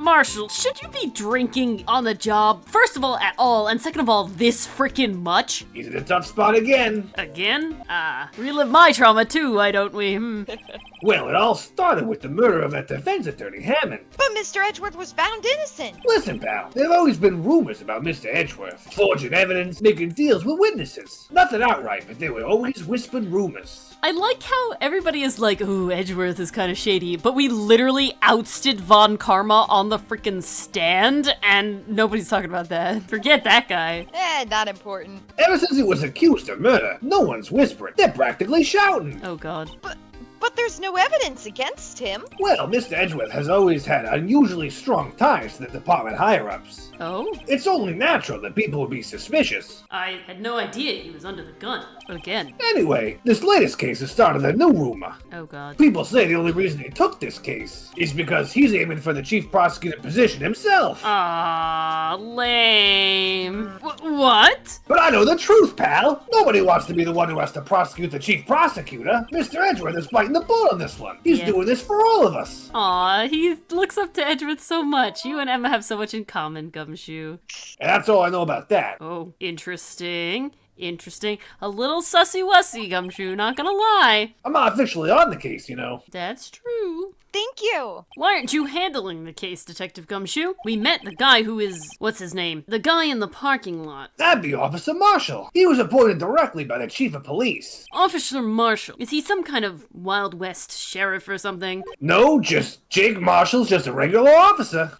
Marshall, should you be drinking on the job? First of all, at all, and second of all, this freaking much? He's in a tough spot again. Again? Relive my trauma too, why don't we? Well, it all started with the murder of that defense attorney, Hammond. But Mr. Edgeworth was found innocent. Listen, pal, there have always been rumors about Mr. Edgeworth. Forging evidence, making deals with witnesses. Nothing outright, but there were always whispered rumors. I like how everybody is like, ooh, Edgeworth is kind of shady, but we literally ousted Von Karma on the freaking stand, and nobody's talking about that. Forget that guy. Not important. Ever since he was accused of murder, no one's whispering. They're practically shouting. Oh god. But there's no evidence against him. Well, Mr. Edgeworth has always had unusually strong ties to the department higher-ups. Oh? It's only natural that people would be suspicious. I had no idea he was under the gun. Again. Anyway, this latest case has started a new rumor. Oh god. People say the only reason he took this case is because he's aiming for the chief prosecutor position himself. Ah, lame. What? But I know the truth, pal. Nobody wants to be the one who has to prosecute the chief prosecutor. Mr. Edgeworth is biting the bullet on this one. He's doing this for all of us. Aw, he looks up to Edgeworth so much. You and Emma have so much in common, Gumshoe. And that's all I know about that. Oh, interesting. Interesting. A little sussy-wussy, Gumshoe, not gonna lie. I'm not officially on the case, you know. That's true. Thank you. Why aren't you handling the case, Detective Gumshoe? We met the guy who is... what's his name? The guy in the parking lot. That'd be Officer Marshall. He was appointed directly by the chief of police. Officer Marshall. Is he some kind of Wild West sheriff or something? No, just Jake Marshall's just a regular officer.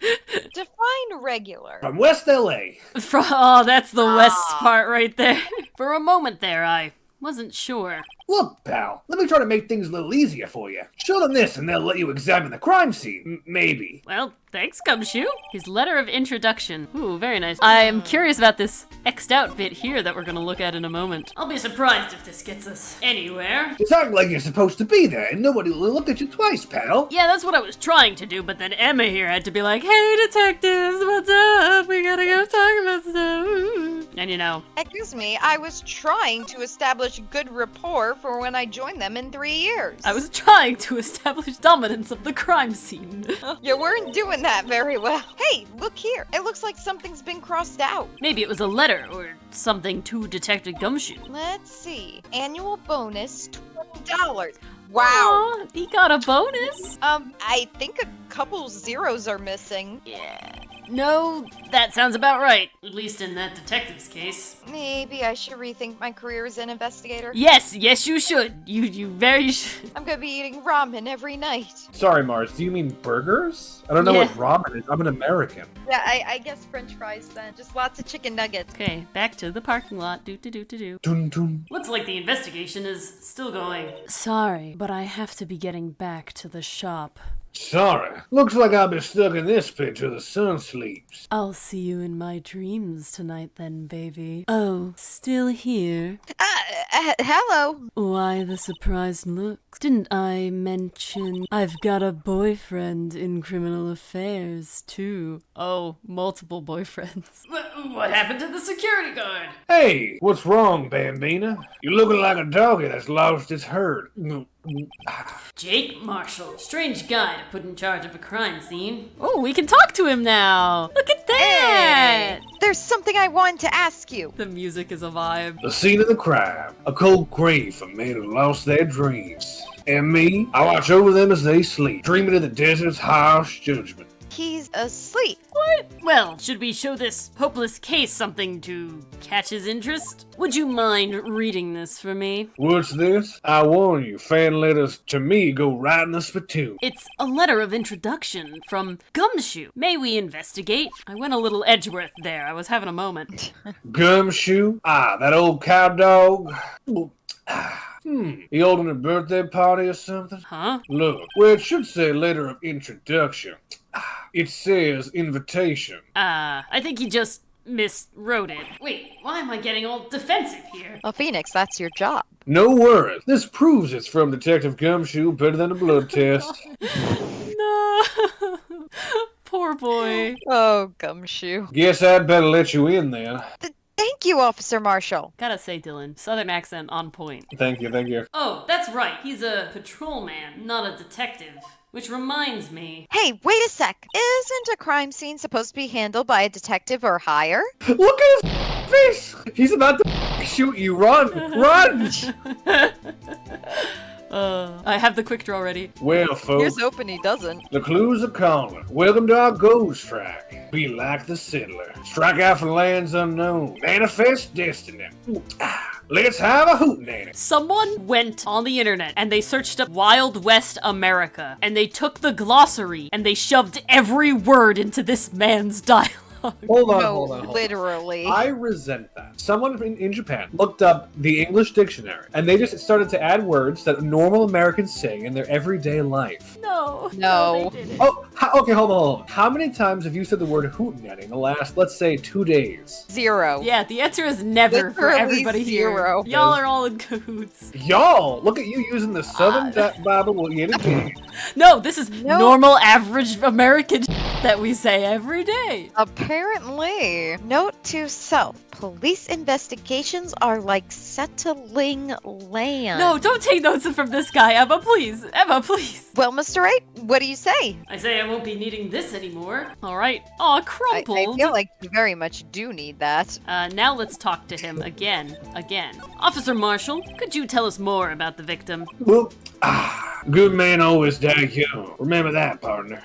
Define regular. From West L.A. Oh, that's the west part right there. For a moment there, I wasn't sure. Look, pal, let me try to make things a little easier for you. Show them this and they'll let you examine the crime scene. Maybe. Well, thanks, Gumshoe. His letter of introduction. Ooh, very nice. I am curious about this X'd out bit here that we're gonna look at in a moment. I'll be surprised if this gets us anywhere. It's acting like you're supposed to be there and nobody will look at you twice, pal. Yeah, that's what I was trying to do, but then Emma here had to be like, hey, detectives, what's up? We gotta go talk about stuff. And you know. Excuse me, I was trying to establish good rapport for when I joined them in 3 years. I was trying to establish dominance of the crime scene. You weren't doing that very well. Hey, look here. It looks like something's been crossed out. Maybe it was a letter or something to Detective Gumshoe. Let's see. Annual bonus, $20. Wow. Aw, he got a bonus. I think a couple zeros are missing. Yeah. No, that sounds about right. At least in that detective's case. Maybe I should rethink my career as an investigator. Yes, you should. You very should. I'm gonna be eating ramen every night. Sorry, Mars, do you mean burgers? I don't know what ramen is. I'm an American. Yeah, I guess french fries then. Just lots of chicken nuggets. Okay, back to the parking lot. Do. Dun dun. Looks like the investigation is still going. Sorry, but I have to be getting back to the shop. Sorry. Looks like I'll be stuck in this pit till the sun sleeps. I'll see you in my dreams tonight then, baby. Oh, still here? Hello. Why the surprised look? Didn't I mention I've got a boyfriend in criminal affairs, too? Oh, multiple boyfriends. What happened to the security guard? Hey, what's wrong, Bambina? You're looking like a doggy that's lost its herd. Jake Marshall. Strange guy to put in charge of a crime scene. Oh, we can talk to him now. Look at that. Hey, there's something I wanted to ask you. The music is a vibe. The scene of the crime. A cold grave for men who lost their dreams. And me, I watch over them as they sleep, dreaming of the desert's harsh judgment. He's asleep. What? Well, should we show this hopeless case something to catch his interest? Would you mind reading this for me? What's this? I warn you, fan letters to me go right in the spittoon. It's a letter of introduction from Gumshoe. May we investigate? I went a little Edgeworth there. I was having a moment. Gumshoe? Ah, that old cow dog? He holding a birthday party or something? Huh? Look, well, it should say letter of introduction. It says invitation. I think he just miswrote it. Wait, why am I getting all defensive here? Well, Phoenix, that's your job. No worries. This proves it's from Detective Gumshoe better than a blood test. No. Poor boy. Oh, Gumshoe. Guess I'd better let you in then. Thank you, Officer Marshall. Gotta say, Dylan, southern accent on point. Thank you. Oh, that's right. He's a patrolman, not a detective. Which reminds me. Hey, wait a sec. Isn't a crime scene supposed to be handled by a detective or higher? Look at his face! He's about to shoot you. Run! Run! I have the quick draw ready. Well, folks, Here's hoping he doesn't. the clues are calling. Welcome to our ghost track. Be like the settler. Strike out for lands unknown. Manifest destiny. Let's have a hootenanny. Someone went on the internet and they searched up Wild West America and they took the glossary and they shoved every word into this man's dialogue. Hold on, No, hold on. literally. I resent that. Someone in Japan looked up the English dictionary, and they just started to add words that normal Americans say in their everyday life. No. No. They didn't. Oh, okay, hold on. How many times have you said the word hootenanny in the last, let's say, 2 days? 0. Yeah, the answer is never for Literally everybody 0. here. Y'all are all in cahoots. Y'all, look at you using the Southern Bible yet again. No, this is No. normal, average American that we say every day. Apparently. Note to self. Police investigations are like settling land. No, don't take notes from this guy, Emma, please. Emma, please. Well, Mr. Wright, what do you say? I say I won't be needing this anymore. All right. Aw, I crumpled. feel like you very much do need that. Now let's talk to him again. Officer Marshall, could you tell us more about the victim? Well, good man always die young. Remember that, partner.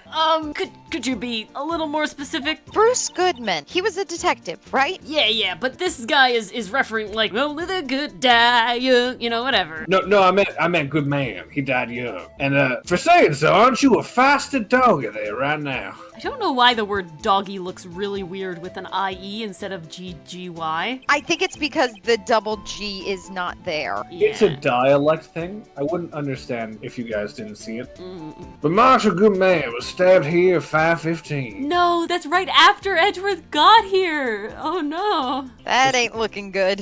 Could you be a little more specific? Bruce Goodman. He was a detective, right? Yeah, but this guy is referring like, only the good die young, whatever. No, I meant good man. He died young. And for saying so, aren't you a feisty doggy there right now? I don't know why the word doggy looks really weird with an IE instead of GGY. I think it's because the double G is not there. It's a dialect thing. I wouldn't understand if you guys didn't see it. But Marshall Goodman was stabbed here at 5:15. No, that's right after Edgeworth got here. Oh no. That ain't looking good.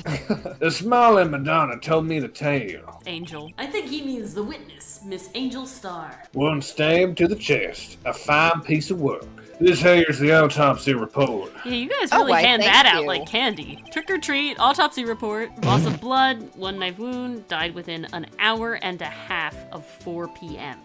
The smiling Madonna told me the tale. Angel. I think he means the witness, Miss Angel Starr. One stabbed to the chest. A fine piece of work. This here's the autopsy report. Yeah, you guys Oh, really why, hand thank that out you. like candy. Trick or treat, autopsy report, loss of blood, 1 knife wound, died within an hour and a half of 4 p.m.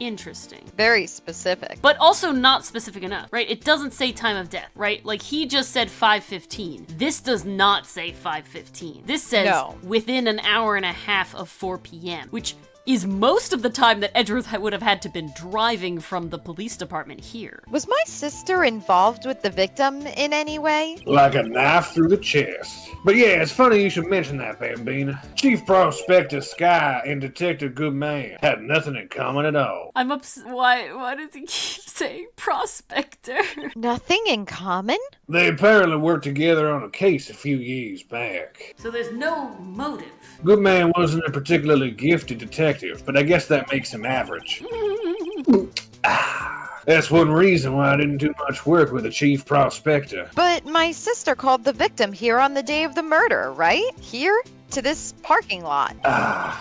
Interesting. Very specific. But also not specific enough, right? It doesn't say time of death, right? Like he just said 5:15. This does not say 5:15. This says No. within an hour and a half of 4 p.m., which is most of the time that Edgeworth would have had to been driving from the police department here. Was my sister involved with the victim in any way? Like a knife through the chest. But yeah, it's funny you should mention that, Bambina. Chief Prospector Sky and Detective Goodman had nothing in common at all. I'm upset. Why does he keep saying prospector? Nothing in common? They apparently worked together on a case a few years back. So there's no motive. Goodman wasn't a particularly gifted detective, but I guess that makes him average. That's one reason why I didn't do much work with the chief prospector. But my sister called the victim here on the day of the murder, right? Here? To this parking lot.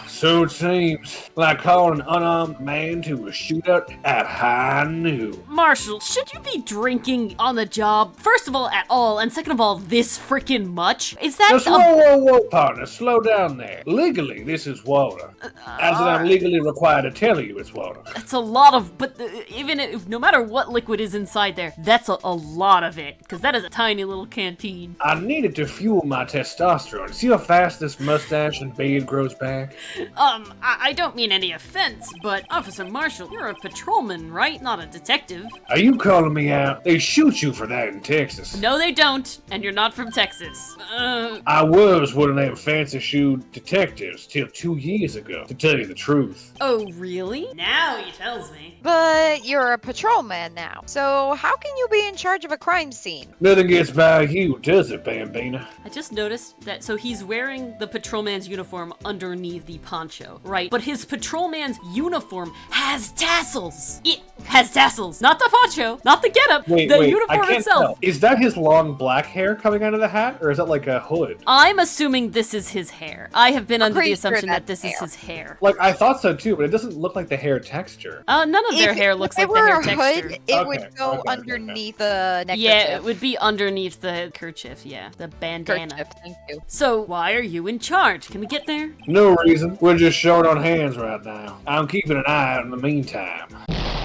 So it seems. Like calling an unarmed man to a shootout at high noon. Marshall, should you be drinking on the job? First of all, at all, and second of all, this freaking much? Is that Just whoa, partner, slow down there. Legally, this is water. As in, I'm legally required to tell you it's water. That's a lot of, but even if, no matter what liquid is inside there, that's a lot of it, because that is a tiny little canteen. I needed to fuel my testosterone. See how fast this mustache and beard grows back? I don't mean any offense, but Officer Marshall, you're a patrolman, right? Not a detective. Are you calling me out? They shoot you for that in Texas. No, they don't, and you're not from Texas. I was one of them fancy-shoed detectives till 2 years ago, to tell you the truth. Oh, really? Now he tells me. But you're a patrolman now. So how can you be in charge of a crime scene? Nothing gets by you, does it, Bambina? I just noticed that, so he's wearing the patrolman's uniform underneath the poncho, right? But his patrolman's uniform has tassels. It has tassels. Not the poncho, not the getup, the I uniform can't itself. tell. Is that his long black hair coming out of the hat, or is that like a hood? I'm assuming this is his hair. I have been under the pretty sure assumption that that's this is hair. his hair. Like, I thought so too, but it doesn't look like the hair texture. None of their If hair looks it like the were hair a texture. hood, it would go okay. underneath the neckerchief. Yeah, it would be underneath the kerchief, yeah, the bandana. Kerchief, thank you. So, why are you in charge? Can we get there? No reason. We're just short on hands right now. I'm keeping an eye out in the meantime.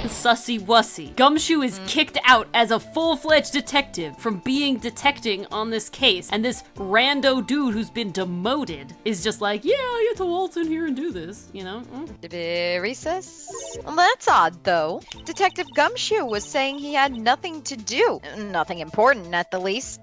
Sussy wussy. Gumshoe is kicked out as a full-fledged detective from detecting on this case, and this rando dude who's been demoted is just like, yeah, I get to waltz in here and do this, you know? Recess? Well, that's odd, though. Detective Gumshoe was saying he had nothing to do. Nothing important, at the least.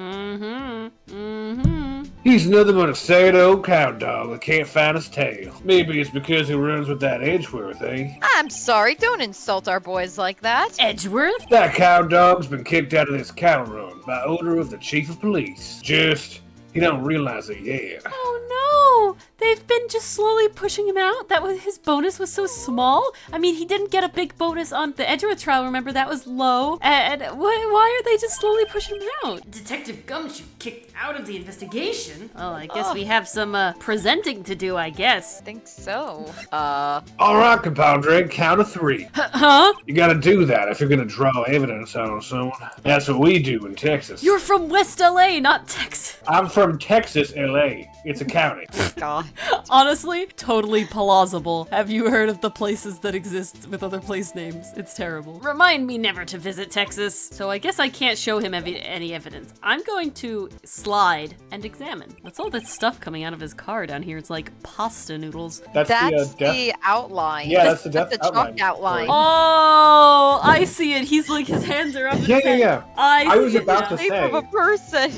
He's nothing but a sad old cow dog that can't find his tail. Maybe it's because he runs with that Edgeworth, eh? I'm sorry, don't insult our boys like that. Edgeworth? That cow dog's been kicked out of this cattle run by order of the chief of police. Just, he don't realize it yet. Oh no! They've been just slowly pushing him out? His bonus was so small? I mean, he didn't get a big bonus on the Edgeworth trial, remember? That was low. And why are they just slowly pushing him out? Detective Gumshoe kicked out of the investigation? Well, I guess we have some presenting to do, I guess. I think so. Alright, compadre, count of 3. Huh? You gotta do that if you're gonna draw evidence on someone. That's what we do in Texas. You're from West LA, not Texas. I'm from Texas, LA. It's a county. God. Honestly, totally plausible. Have you heard of the places that exist with other place names? It's terrible. Remind me never to visit Texas. So I guess I can't show him any evidence. I'm going to slide and examine. What's all this stuff coming out of his car down here? It's like pasta noodles. That's death. the outline. Yeah, that's the death That's the chalk outline. Oh, I see it. He's like, his hands are up. his head. Yeah. I was see it about now. to Shape say. of a person.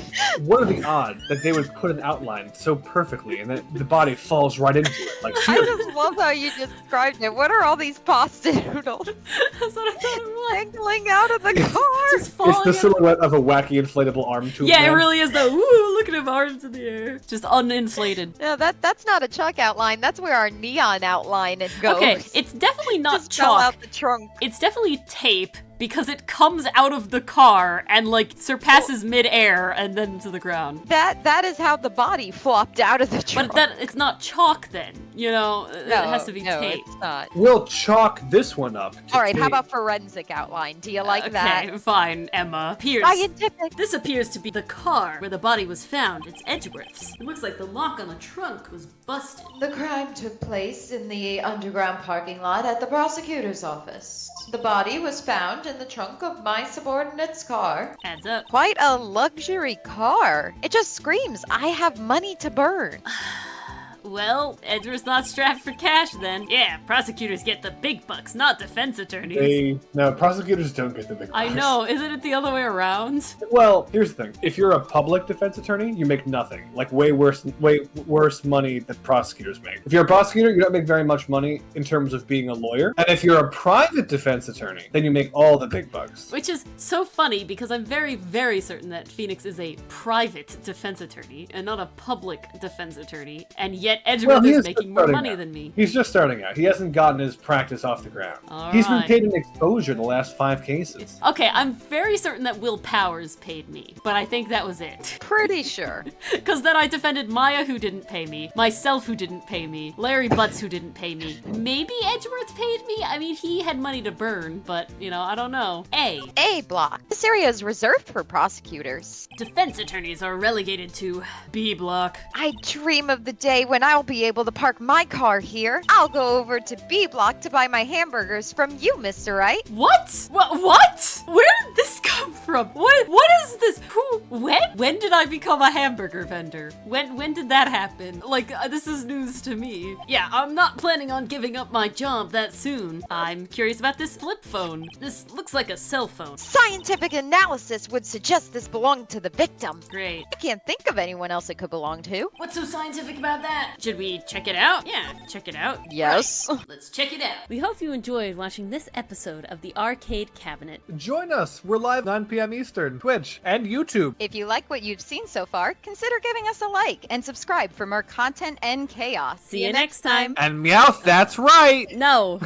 What are the odds that they would put an outline so perfectly and that the body falls right into it? Like, I seriously. just love how you described it. What are all these pasta noodles That's what I thought it was. dangling out of the car? Just falling It's the out. silhouette of a wacky inflatable arm tube. Yeah, it man. really is though. Ooh, look at him, arms in the air. Just uninflated. No, that's not a chalk outline. That's where our neon outline goes. Okay, it's definitely not just fell chalk. out the trunk. It's definitely tape because it comes out of the car and like surpasses mid-air and then to the ground. That is how the body flopped out of the trunk. But it's not chalk then, you know? It has to be no, tape. it's not. We'll chalk this one up. To All right, how tape. about forensic outline? Do you like Okay, that? fine, Emma. Appears. Scientific. This appears to be the car where the body was found. It's Edgeworth's. It looks like the lock on the trunk was busted. The crime took place in the underground parking lot at the prosecutor's office. The body was found in the trunk of my subordinate's car. Adds up. Quite a luxury car. It just screams, I have money to burn. Well, Edgeworth's not strapped for cash then. Yeah, prosecutors get the big bucks, not defense attorneys. No, prosecutors don't get the big I bucks. know, isn't it the other way around? Well, here's the thing. If you're a public defense attorney, you make nothing. Like way worse money than prosecutors make. If you're a prosecutor, you don't make very much money in terms of being a lawyer. And if you're a private defense attorney, then you make all the big bucks. Which is so funny because I'm very, very certain that Phoenix is a private defense attorney and not a public defense attorney, and yet Edgeworth he is is making just more starting money out. than me. He's just starting out. He hasn't gotten his practice off the ground. All He's been right. paid an exposure the last 5 cases. Okay, I'm very certain that Will Powers paid me, but I think that was it. Pretty sure. Because then I defended Maya, who didn't pay me, myself, who didn't pay me, Larry Butts, who didn't pay me. Maybe Edgeworth paid me? I mean, he had money to burn, but, you know, I don't know. A block. This area is reserved for prosecutors. Defense attorneys are relegated to B block. I dream of the day when I'll be able to park my car here. I'll go over to B block to buy my hamburgers from you, Mr. Wright. What? What? Where did this come from? What is this? Who? When did I become a hamburger vendor? When did that happen? Like, this is news to me. Yeah, I'm not planning on giving up my job that soon. I'm curious about this flip phone. This looks like a cell phone. Scientific analysis would suggest this belonged to the victim. Great. I can't think of anyone else it could belong to. What's so scientific about that? Should we check it out? Yeah, check it out. Yes. Right, let's check it out. We hope you enjoyed watching this episode of the Arcade Cabinet. Join us. We're live 9 p.m. Eastern, Twitch, and YouTube. If you like what you've seen so far, consider giving us a like and subscribe for more content and chaos. See you next time. And Meowth, that's right! No.